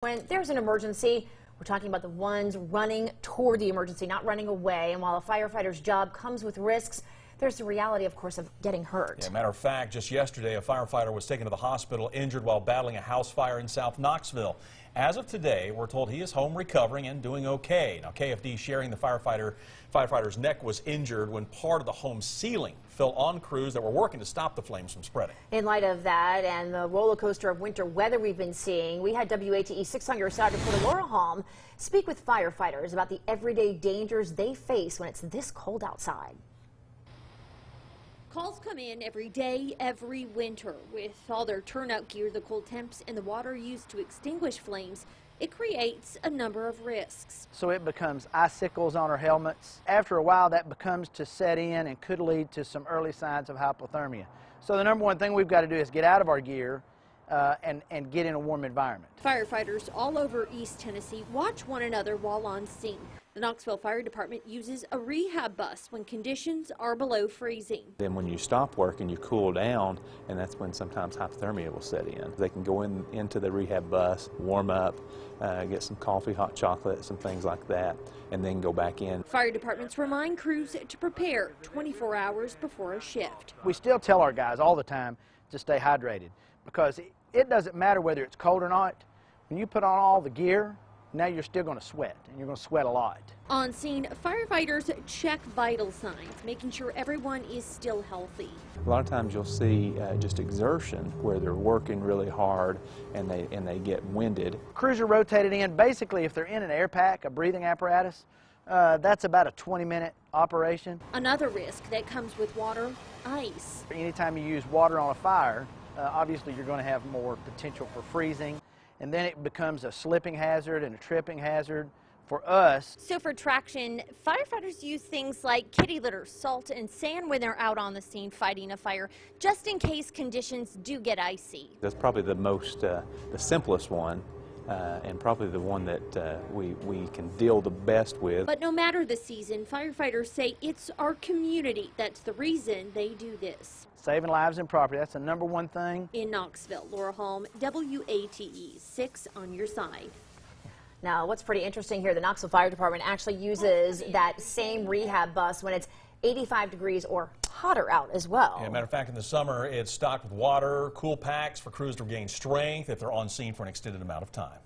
When there's an emergency, we're talking about the ones running toward the emergency, not running away. And while a firefighter's job comes with risks, there's the reality, of course, of getting hurt. Yeah, matter of fact, just yesterday, a firefighter was taken to the hospital injured while battling a house fire in South Knoxville. As of today, we're told he is home recovering and doing okay. Now, KFD sharing the firefighter's neck was injured when part of the home ceiling fell on crews that were working to stop the flames from spreading. In light of that and the roller coaster of winter weather we've been seeing, we had WATE 6 on your side reporter Laura Holm speak with firefighters about the everyday dangers they face when it's this cold outside. Calls come in every day, every winter. With all their turnout gear, the cold temps, and the water used to extinguish flames, it creates a number of risks. So it becomes icicles on our helmets. After a while, that becomes to set in and could lead to some early signs of hypothermia. So the number one thing we've got to do is get out of our gear and get in a warm environment. Firefighters all over East Tennessee watch one another while on scene. The Knoxville Fire Department uses a rehab bus when conditions are below freezing. Then when you stop working, you cool down, and that's when sometimes hypothermia will set in. They can go into the rehab bus, warm up, get some coffee, hot chocolate, some things like that, and then go back in. Fire departments remind crews to prepare 24 hours before a shift. We still tell our guys all the time to stay hydrated, because it doesn't matter whether it's cold or not. When you put on all the gear, now you're still going to sweat, and you're going to sweat a lot. On scene, firefighters check vital signs, making sure everyone is still healthy. A lot of times you'll see just exertion where they're working really hard and they get winded. Crews are rotated in. Basically, if they're in an air pack, a breathing apparatus, that's about a 20-minute operation. Another risk that comes with water, ice. Anytime you use water on a fire, obviously you're going to have more potential for freezing. And then it becomes a slipping hazard and a tripping hazard for us. So for traction, firefighters use things like kitty litter, salt, and sand when they're out on the scene fighting a fire, just in case conditions do get icy. That's probably the simplest one, and probably the one that we can deal the best with. But no matter the season, firefighters say it's our community that's the reason they do this. Saving lives and property, that's the number one thing. In Knoxville, Laura Holm, WATE 6 on your side. Now, what's pretty interesting here, the Knoxville Fire Department actually uses that same rehab bus when it's 85 degrees or hotter out as well. Yeah, matter of fact, in the summer, it's stocked with water, cool packs for crews to gain strength if they're on scene for an extended amount of time.